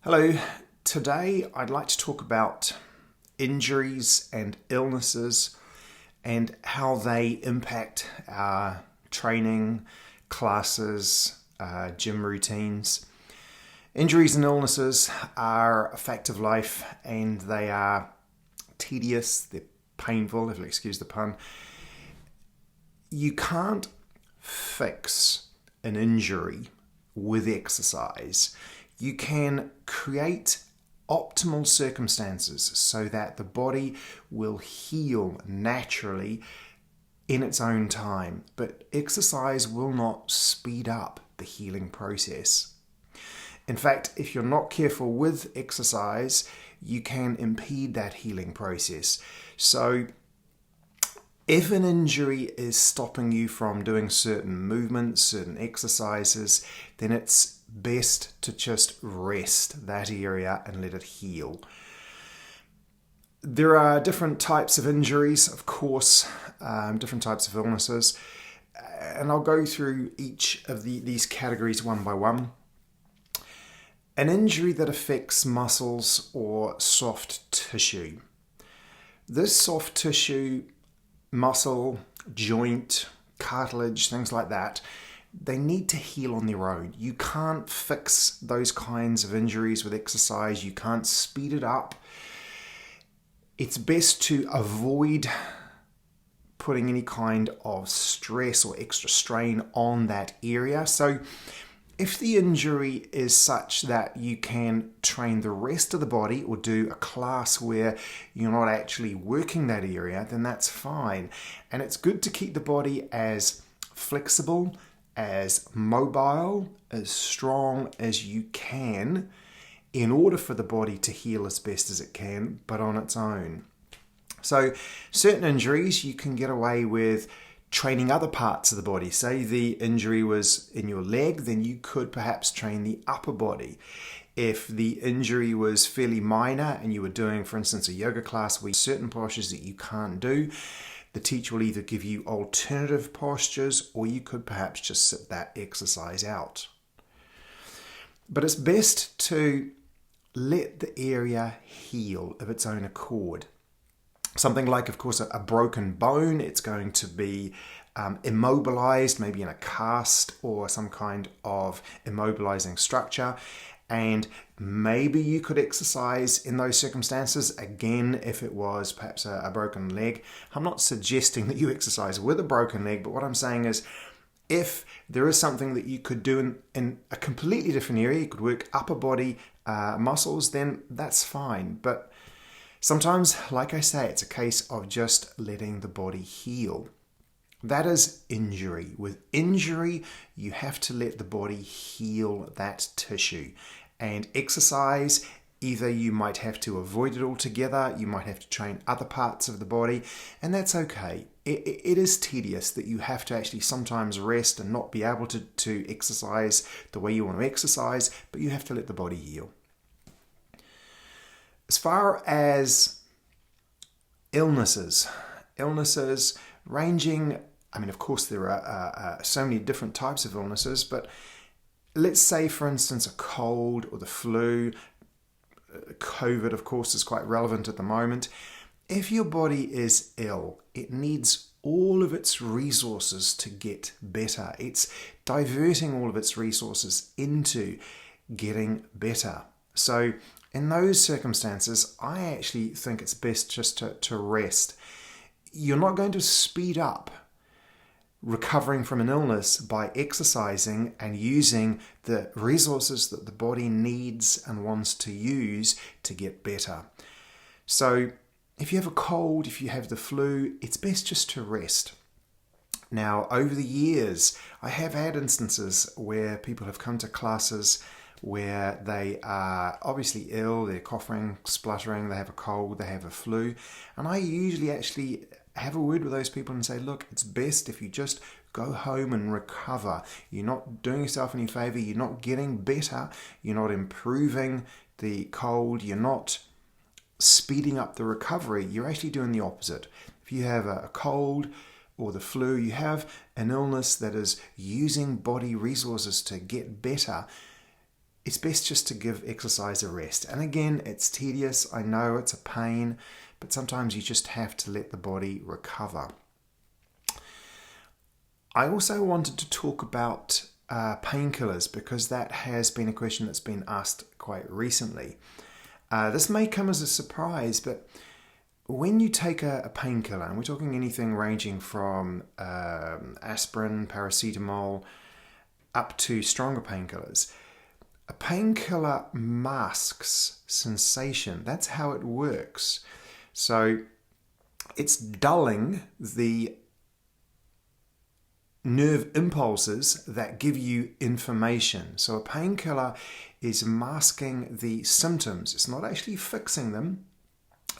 Hello, today I'd like to talk about injuries and illnesses and how they impact our training, classes, gym routines. Injuries and illnesses are a fact of life and they are tedious, they're painful, if you'll excuse the pun. You can't fix an injury with exercise. You can create optimal circumstances so that the body will heal naturally in its own time, but exercise will not speed up the healing process. In fact, if you're not careful with exercise, you can impede that healing process. So if an injury is stopping you from doing certain movements, certain exercises, then it's best to just rest that area and let it heal. There are different types of injuries, of course, different types of illnesses, and I'll go through each of these categories one by one. An injury that affects muscles or soft tissue. This soft tissue, muscle, joint, cartilage, things like that, they need to heal on their own. You can't fix those kinds of injuries with exercise. You can't speed it up. It's best to avoid putting any kind of stress or extra strain on that area. So if the injury is such that you can train the rest of the body or do a class where you're not actually working that area, then that's fine. And it's good to keep the body as flexible, as mobile, as strong as you can in order for the body to heal as best as it can, but on its own. So certain injuries you can get away with training other parts of the body. Say the injury was in your leg, then you could perhaps train the upper body. If the injury was fairly minor and you were doing, for instance, a yoga class where certain postures that you can't do, the teacher will either give you alternative postures or you could perhaps just sit that exercise out. But it's best to let the area heal of its own accord. Something like, of course, a broken bone, it's going to be immobilized, maybe in a cast or some kind of immobilizing structure. And maybe you could exercise in those circumstances, again, if it was perhaps a broken leg. I'm not suggesting that you exercise with a broken leg, but what I'm saying is if there is something that you could do in a completely different area, you could work upper body muscles, then that's fine. But sometimes, like I say, it's a case of just letting the body heal. That is injury. With injury, you have to let the body heal that tissue. And exercise, either you might have to avoid it altogether, you might have to train other parts of the body, and that's okay. It is tedious that you have to actually sometimes rest and not be able to exercise the way you want to exercise, but you have to let the body heal. As far as illnesses ranging, of course there are so many different types of illnesses, but let's say, for instance, a cold or the flu. COVID, of course, is quite relevant at the moment. If your body is ill, it needs all of its resources to get better. It's diverting all of its resources into getting better. So in those circumstances, I actually think it's best just to rest. You're not going to speed up recovering from an illness by exercising and using the resources that the body needs and wants to use to get better. So if you have a cold, if you have the flu, it's best just to rest. Now, over the years, I have had instances where people have come to classes where they are obviously ill, they're coughing, spluttering, they have a cold, they have a flu, and I usually actually have a word with those people and say, look, it's best if you just go home and recover. You're not doing yourself any favor, you're not getting better, you're not improving the cold, you're not speeding up the recovery, you're actually doing the opposite. If you have a cold or the flu, you have an illness that is using body resources to get better, it's best just to give exercise a rest. And again, it's tedious. I know it's a pain, but sometimes you just have to let the body recover. I also wanted to talk about painkillers because that has been a question that's been asked quite recently. This may come as a surprise, but when you take a painkiller, and we're talking anything ranging from aspirin, paracetamol, up to stronger painkillers, a painkiller masks sensation. That's how it works. So it's dulling the nerve impulses that give you information. So a painkiller is masking the symptoms. It's not actually fixing them.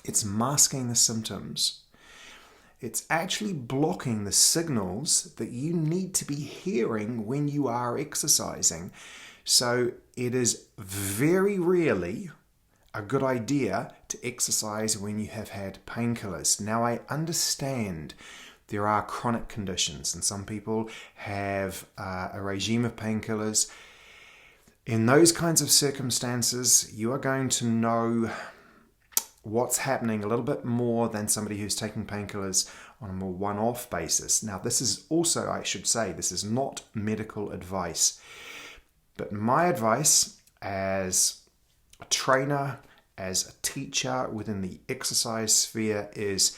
It's masking the symptoms. It's actually blocking the signals that you need to be hearing when you are exercising. So it is very rarely a good idea to exercise when you have had painkillers. Now, I understand there are chronic conditions and some people have a regime of painkillers. In those kinds of circumstances, you are going to know what's happening a little bit more than somebody who's taking painkillers on a more one-off basis. Now, this is also, I should say, this is not medical advice. But my advice as a trainer, as a teacher within the exercise sphere is,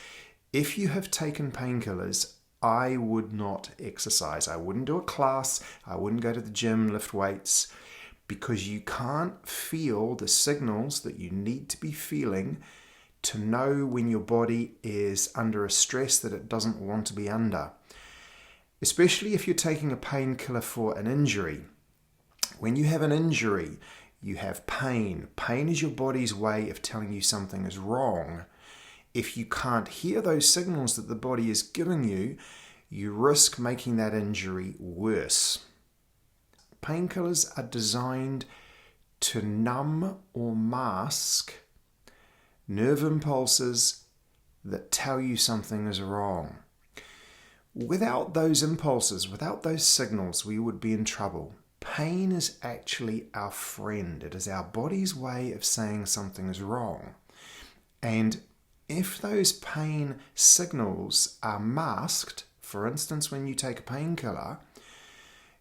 if you have taken painkillers, I would not exercise. I wouldn't do a class. I wouldn't go to the gym, lift weights, because you can't feel the signals that you need to be feeling to know when your body is under a stress that it doesn't want to be under. Especially if you're taking a painkiller for an injury. When you have an injury, you have pain. Pain is your body's way of telling you something is wrong. If you can't hear those signals that the body is giving you, you risk making that injury worse. Painkillers are designed to numb or mask nerve impulses that tell you something is wrong. Without those impulses, without those signals, we would be in trouble. Pain is actually our friend. It is our body's way of saying something is wrong. And if those pain signals are masked, for instance, when you take a painkiller,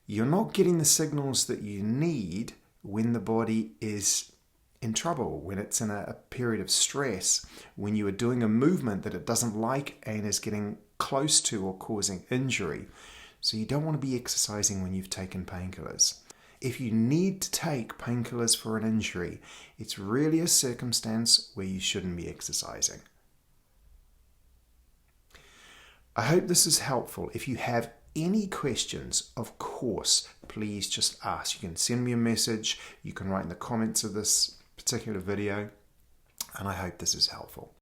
you're not getting the signals that you need when the body is in trouble, when it's in a period of stress, when you are doing a movement that it doesn't like and is getting close to or causing injury. So you don't want to be exercising when you've taken painkillers. If you need to take painkillers for an injury, it's really a circumstance where you shouldn't be exercising. I hope this is helpful. If you have any questions, of course, please just ask. You can send me a message. You can write in the comments of this particular video. And I hope this is helpful.